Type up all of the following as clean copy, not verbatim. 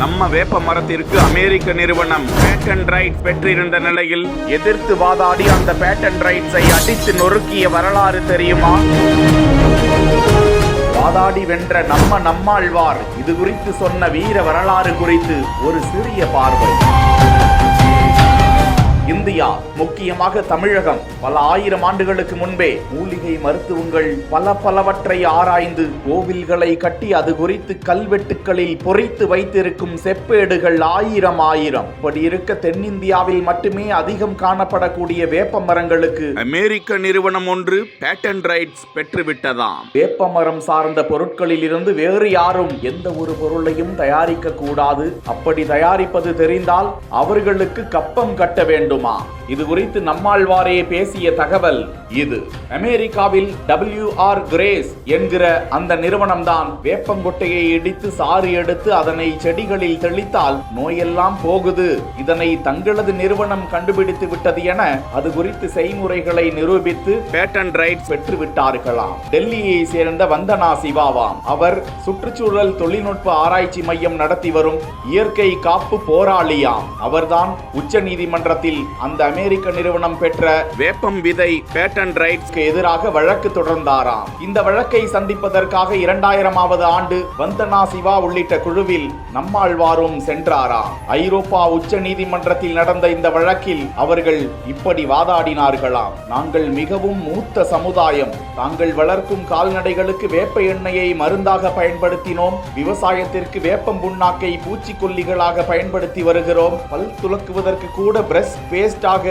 நம்ம வேப்ப மரத்திற்கு அமெரிக்க நிறுவனம் பேட்டன்ட் ரைட்ஸ் பெற்றிருந்த நிலையில் எதிர்த்து வாதாடி அந்த பேட்டன்ட் ரைட்ஸை அடித்து நொறுக்கிய வரலாறு தெரியுமா? வாதாடி வென்ற நம்மாழ்வார் இது குறித்து சொன்ன வீர வரலாறு குறித்து ஒரு சிறிய பார்வை. இந்தியா, முக்கியமாக தமிழகம், பல ஆயிரம் ஆண்டுகளுக்கு முன்பே மூலிகை மருத்துவங்கள் பலவற்றை ஆராய்ந்து கோவில்களை கட்டி அது குறித்து கல்வெட்டுக்களில் பொறித்து வைத்திருக்கும் செப்பேடுகள் ஆயிரம். இப்படி இருக்க தென்னிந்தியாவில் மட்டுமே அதிகம் காணப்படக்கூடிய வேப்ப மரங்களுக்கு அமெரிக்க நிறுவனம் ஒன்று பேட்டன்ட் ரைட்ஸ் பெற்றுவிட்டதாம். வேப்ப மரம் சார்ந்த பொருட்களில் இருந்து வேறு யாரும் எந்த ஒரு பொருளையும் தயாரிக்க கூடாது. அப்படி தயாரிப்பது தெரிந்தால் அவர்களுக்கு கப்பம் கட்ட வேண்டும். இது குறித்து நம்மாழ்வாரே பேசிய தகவல் இது. அமெரிக்காவில் WR கிரேஸ் என்கிற அந்த நிறுவனம் தான் வேப்பங்கொட்டையை இடித்து சாறு எடுத்து அதனை செடிகளில் தெளித்தால் நோயெல்லாம் போகுது, இதனை தங்களது நிறுவனம் கண்டுபிடித்து விட்டது என அது குறித்து செய்முறைகளை நிரூபித்து பேட்டன்ட் ரைட்ஸ் பெற்று விட்டார்களாம். டெல்லியை சேர்ந்த வந்தனா சிவாவாம். அவர் சுற்றுச்சூழல் தொழில்நுட்ப ஆராய்ச்சி மையம் நடத்தி வரும் இயற்கை காப்பு போராளியாம். அவர்தான் உச்ச நீதிமன்றத்தில் அந்த அமெரிக்க நிறுவனம் பெற்ற வேப்பம் விதை பேட்டன்ட் ரைட்ஸ்க்கு எதிராக வழக்கு தொடர்ந்தாராம். இந்த வழக்கை சந்திப்பதற்காக 2000வது ஆண்டு வந்தனா சிவா உள்ளிட்ட குழுவில் நம்மாழ்வாரும் சென்றாராம். ஐரோப்பா உச்ச நீதிமன்றத்தில் நடந்த இந்த வழக்கில் அவர்கள் இப்படி வாதாடினார்களாம். நாங்கள் மிகவும் மூத்த சமுதாயம். தாங்கள் வளர்க்கும் கால்நடைகளுக்கு வேப்ப எண்ணெயை மருந்தாக பயன்படுத்தினோம். விவசாயத்திற்கு வேப்பம் புண்ணாக்கை பூச்சிக்கொல்லிகளாக பயன்படுத்தி வருகிறோம். பல் துலக்குவதற்கு கூட பிரஷ் பேஸ்டாக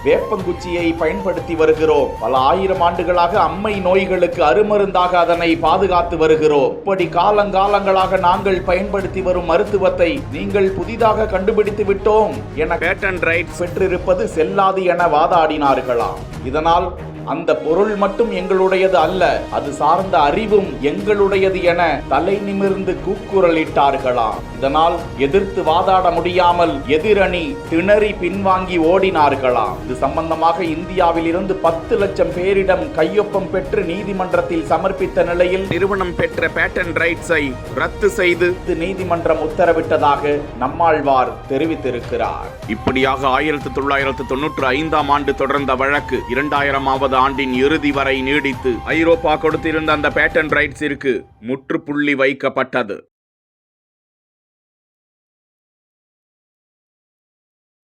வேப்பங்குச்சியை பயன்படுத்தி வருகிறோம். பல ஆயிரம் ஆண்டுகளாக அம்மை நோய்களுக்கு அருமருந்தாக அதனை பாதுகாத்து வருகிறோம். இப்படி காலங்காலங்களாக நாங்கள் பயன்படுத்தி வரும் மருத்துவத்தை நீங்கள் புதிதாக கண்டுபிடித்து விட்டோம் என பேட்டன்ட் ரைட்ஸ் பெற்றிருப்பது செல்லாது என வாதாடினார்களாம். இதனால் அந்த பொருள் மட்டும் எங்களுடையது அல்ல, அது சார்ந்த அறிவும் எங்களுடையது என தலை நிமிர்ந்து கூக்குரலிட்டார்களாம். இதனால் எதிர்த்து வாதாட முடியாமல் எதிரணி திணறி பின்வாங்கி ஓடினார்களாம். இது சம்பந்தமாக இந்தியாவில் இருந்து 10 லட்சம் பேரிடம் கையொப்பம் பெற்று நீதிமன்றத்தில் சமர்ப்பித்த நிலையில் நிறுவனம் பெற்ற பேட்டன்ட் ரைட்ஸை ரத்து செய்து நீதிமன்றம் உத்தரவிட்டதாக நம்மாழ்வார் தெரிவித்திருக்கிறார். இப்படியாக 1995ஆம் ஆண்டு தொடர்ந்த வழக்கு 2000வது ஆண்டின் இறுதி வரை நீடித்து ஐரோப்பா கொடுத்திருந்த அந்த பேட்டன்ட் ரைட்ஸிற்கு முற்றுப்புள்ளி வைக்கப்பட்டது.